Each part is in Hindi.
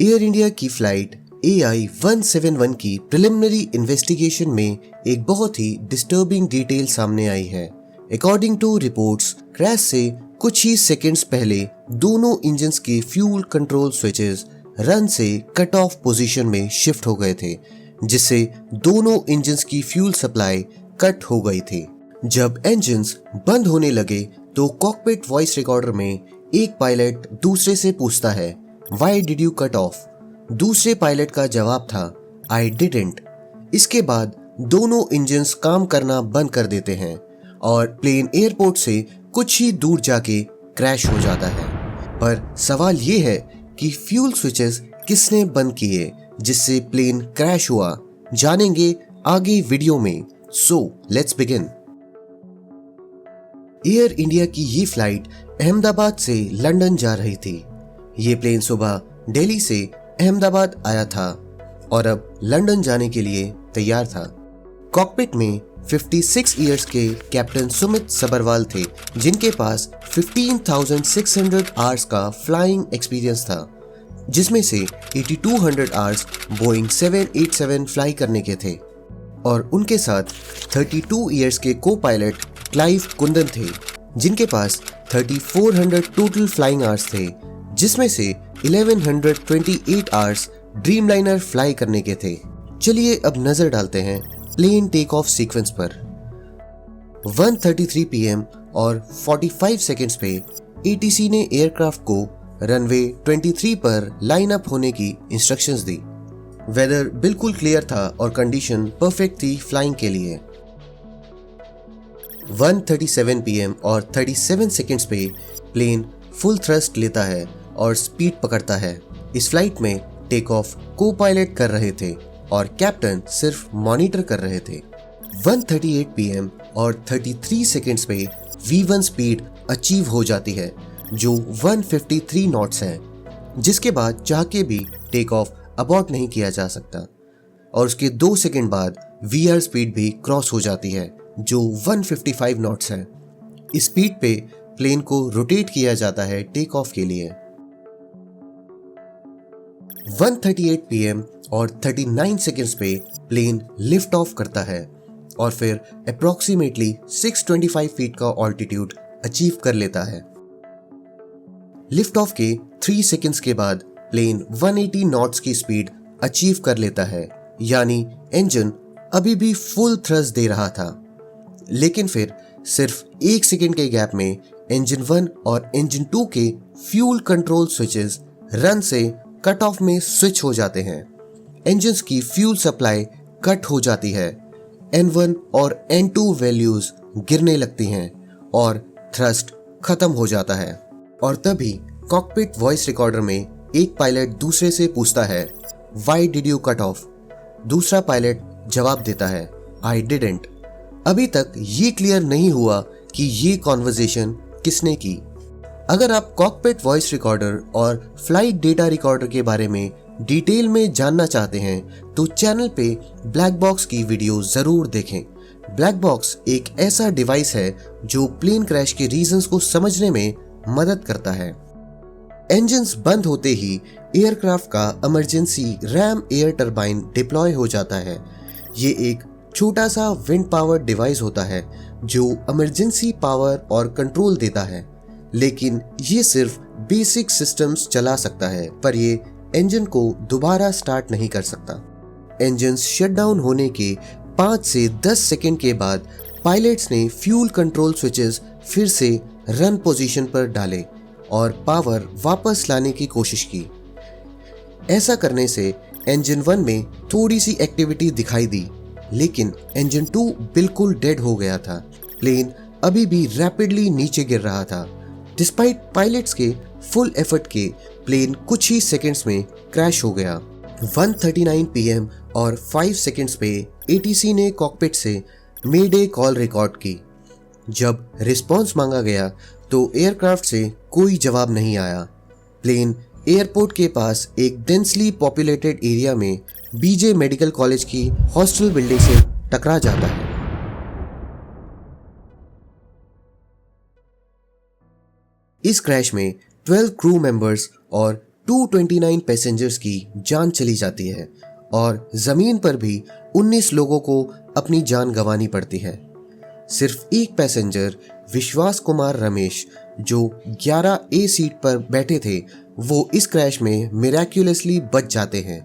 एयर इंडिया की फ्लाइट AI-171 की प्रिलिमिनरी इन्वेस्टिगेशन में एक बहुत ही डिस्टर्बिंग डिटेल सामने आई है। अकॉर्डिंग टू रिपोर्ट्स, क्रैश से कुछ ही सेकंड्स पहले दोनों इंजन्स के फ्यूल कंट्रोल स्विचेस रन से कट ऑफ पोजीशन में शिफ्ट हो गए थे, जिससे दोनों इंजन्स की फ्यूल सप्लाई कट हो गई थी। जब इंजन्स बंद होने लगे तो कॉकपिट वॉइस रिकॉर्डर में एक पायलट दूसरे से पूछता है, Why did you cut off? दूसरे पायलट का जवाब था, I didn't। इसके बाद दोनों इंजन्स काम करना बंद कर देते हैं और प्लेन एयरपोर्ट से कुछ ही दूर जाके क्रैश हो जाता है। पर सवाल ये है कि फ्यूल स्विचेस किसने बंद किए जिससे प्लेन क्रैश हुआ? जानेंगे आगे वीडियो में। So let's begin. Air India की ये फ्लाइट अहमदाबाद से लंदन जा रही थी। ये प्लेन सुबह दिल्ली से अहमदाबाद आया था और अब लंदन जाने के लिए तैयार था। कॉकपिट में 56 इयर्स के कैप्टन सुमित सबरवाल थे, जिनके पास 15,600 आवर्स का फ्लाइंग एक्सपीरियंस था, जिसमें से 8200 आवर्स बोइंग 787 फ्लाई करने के थे। और उनके साथ 32 इयर्स के को पायलट क्लाइव कुंदन थे, जिनके पास 3400 टोटल फ्लाइंग आवर्स थे, जिसमें से 1128 आवर्स ड्रीमलाइनर फ्लाई करने के थे। चलिए अब नजर डालते हैं प्लेन टेक ऑफ सीक्वेंस पर। 1:33 PM और 45 सेकंड्स पे ATC ने एयरक्राफ्ट को रनवे 23 पर लाइन अप होने की इंस्ट्रक्शंस दी। वेदर बिल्कुल क्लियर था और कंडीशन परफेक्ट थी फ्लाइंग के लिए। 1:37 PM और 37 सेकंड्स पे प्लेन फुल थ्रस्ट लेता है और स्पीड पकड़ता है। इस फ्लाइट में टेक ऑफ को पायलट कर रहे थे और कैप्टन सिर्फ मॉनिटर कर रहे थे। 1:38 PM और 33 सेकंड्स पे V1 स्पीड अचीव हो जाती है, जो 153 नॉट्स है, जिसके बाद चाह के भी टेक ऑफ अबॉर्ट नहीं किया जा सकता। और उसके 2 सेकंड बाद VR स्पीड भी क्रॉस हो जाती है, जो 155 नॉट्स है। इस स्पीड पे प्लेन को रोटेट किया जाता है टेक ऑफ के लिए। 1:38 PM और 39 सेकंड्स पे प्लेन लिफ्ट ऑफ करता है और फिर अप्रॉक्सीमेटली 625 फीट का ऑल्टीट्यूड अचीव कर लेता है। लिफ्ट ऑफ के 3 सेकंड्स के बाद प्लेन 180 नॉट्स की स्पीड अचीव कर लेता है, यानी इंजन अभी भी फुल थ्रस्ट दे रहा था। लेकिन फिर सिर्फ 1 सेकंड के गैप में इंजन 1 और इंजन 2 के फ्यूल कंट्रोल स्विचेस रन से कट ऑफ में स्विच हो जाते हैं। इंजन्स की फ्यूल सप्लाई कट हो जाती है, N1 और N2 वैल्यूज गिरने लगती हैं और थ्रस्ट खत्म हो जाता है। और तभी कॉकपिट वॉइस रिकॉर्डर में एक पायलट दूसरे से पूछता है, Why did you cut off? दूसरा पायलट जवाब देता है, I didn't। अभी तक ये क्लियर नहीं हुआ कि ये कॉन्वर्सेशन किसने की। अगर आप कॉकपिट वॉइस रिकॉर्डर और फ्लाइट डेटा रिकॉर्डर के बारे में डिटेल में जानना चाहते हैं तो चैनल पे ब्लैक बॉक्स की वीडियो जरूर देखें। ब्लैक बॉक्स एक ऐसा डिवाइस है जो प्लेन क्रैश के रीजंस को समझने में मदद करता है। इंजन्स बंद होते ही एयरक्राफ्ट का emergency RAM air turbine deploy हो जाता है। ये एक छोटा सा विंड पावर डिवाइस होता है जो इमरजेंसी पावर और कंट्रोल देता है, लेकिन ये सिर्फ बेसिक सिस्टम्स चला सकता है, पर ये इंजन को दोबारा स्टार्ट नहीं कर सकता। इंजन्स शटडाउन होने के 5 से 10 सेकंड के बाद पायलट्स ने फ्यूल कंट्रोल स्विचेस फिर से रन पोजीशन पर डाले और पावर वापस लाने की कोशिश की। ऐसा करने से इंजन 1 में थोड़ी सी एक्टिविटी दिखाई दी, लेकिन इंजन 2 बिल्कुल डेड हो गया था। प्लेन अभी भी रैपिडली नीचे गिर रहा था। डिस्पाइट पायलट्स के फुल एफर्ट के प्लेन कुछ ही सेकंड्स में क्रैश हो गया। 1:39 PM और 5 सेकंड्स पे ATC ने कॉकपिट से मेडे कॉल रिकॉर्ड की। जब रिस्पांस मांगा गया तो एयरक्राफ्ट से कोई जवाब नहीं आया। प्लेन एयरपोर्ट के पास एक डेंसली पॉपुलेटेड एरिया में BJ मेडिकल कॉलेज की हॉस्टल बिल्डिंग से टकरा जाता है। इस क्रैश में 12 क्रू मेंबर्स और 229 पैसेंजर्स की जान चली जाती है और जमीन पर भी 19 लोगों को अपनी जान गंवानी पड़ती है। सिर्फ एक पैसेंजर विश्वास कुमार रमेश जो 11A सीट पर बैठे थे वो इस क्रैश में मिराक्युलसली बच जाते हैं।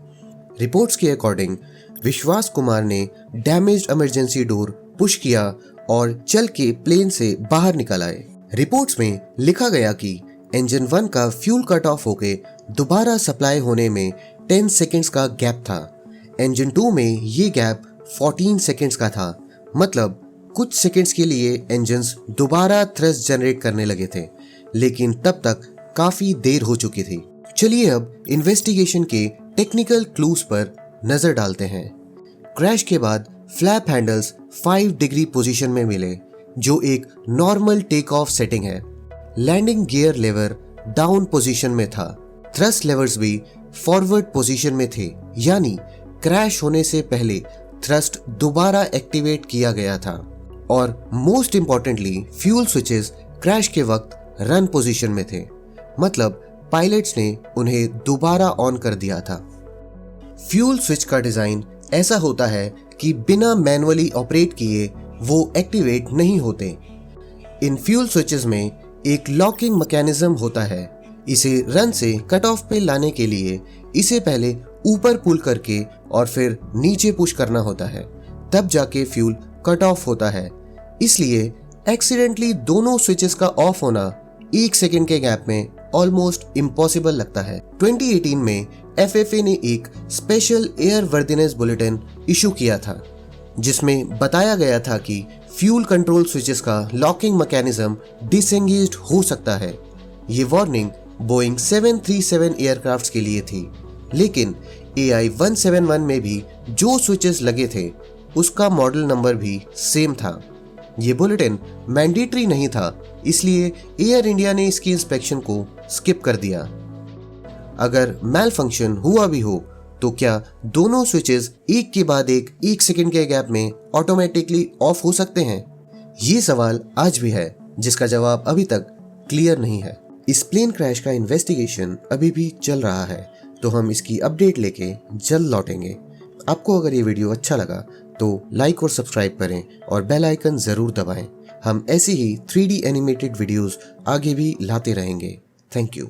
रिपोर्ट्स के अकॉर्डिंग विश्वास कुमार ने डैमेज्ड इमरजेंसी डोर पुश किया और चल के प्लेन से बाहर निकल आए। रिपोर्ट्स में लिखा गया कि इंजन 1 का फ्यूल कट ऑफ होके दोबारा सप्लाई होने में 10 सेकेंड्स का गैप था। इंजन 2 में ये गैप 14 सेकेंड्स का था, मतलब कुछ सेकेंड्स के लिए इंजन्स दोबारा थ्रस्ट जनरेट करने लगे थे, लेकिन तब तक काफी देर हो चुकी थी। चलिए अब इन्वेस्टिगेशन के टेक्निकल क्लूज पर नजर डालते हैं। क्रैश के बाद फ्लैप हैंडल्स 5 डिग्री पोजीशन में मिले, जो एक नॉर्मल टेक ऑफ सेटिंग है। लैंडिंग गियर लेवर डाउन पोजीशन में था। थ्रस्ट लेवर्स भी फॉरवर्ड पोजीशन में थे, यानी क्रैश होने से पहले थ्रस्ट दोबारा एक्टिवेट किया गया था। और most importantly fuel switches crash के वक्त रन पोजीशन में थे, मतलब पायलट्स ने उन्हें दोबारा ऑन कर दिया था। फ्यूल स्विच का डिजाइन ऐसा होता है कि बिना मैनुअली ऑपरेट किए वो एक्टिवेट नहीं होते। इन फ्यूल स्विचेस में एक लॉकिंग मैकेनिज्म होता है। इसे रन से कट ऑफ पे लाने के लिए इसे पहले ऊपर पुल करके और फिर नीचे पुश करना होता है, तब जाके फ्यूल कट ऑफ होता है। इसलिए एक्सीडेंटली दोनों स्विचेस का ऑफ होना 1 सेकेंड के गैप में ऑलमोस्ट इम्पॉसिबल लगता है। 2018 में FAA ने एक special air worthiness bulletin issue किया था, जिसमें बताया गया था कि फ्यूल कंट्रोल स्विचेस का लॉकिंग मैकेनिज्म डिसएंगेज्ड हो सकता है। ये वार्निंग बोइंग 737 एयरक्राफ्ट्स के लिए थी, लेकिन AI-171 में भी जो स्विचेस लगे थे उसका मॉडल नंबर भी सेम था। ये बुलेटिन मैंडेटरी नहीं था, इसलिए एयर इंडिया ने इसकी इंस्पेक्शन को स्किप कर दिया। अगर मैल फंक्शन हुआ भी हो तो क्या दोनों स्विचेस एक के बाद एक 1 सेकेंड के गैप में ऑटोमेटिकली ऑफ हो सकते हैं? ये सवाल आज भी है, जिसका जवाब अभी तक क्लियर नहीं है। इस प्लेन क्रैश का इन्वेस्टिगेशन अभी भी चल रहा है, तो हम इसकी अपडेट लेके जल्द लौटेंगे। आपको अगर ये वीडियो अच्छा लगा तो लाइक और सब्सक्राइब करें और बेल आइकन जरूर दबाएं। हम ऐसी ही 3D एनिमेटेड वीडियोस आगे भी लाते रहेंगे। Thank you.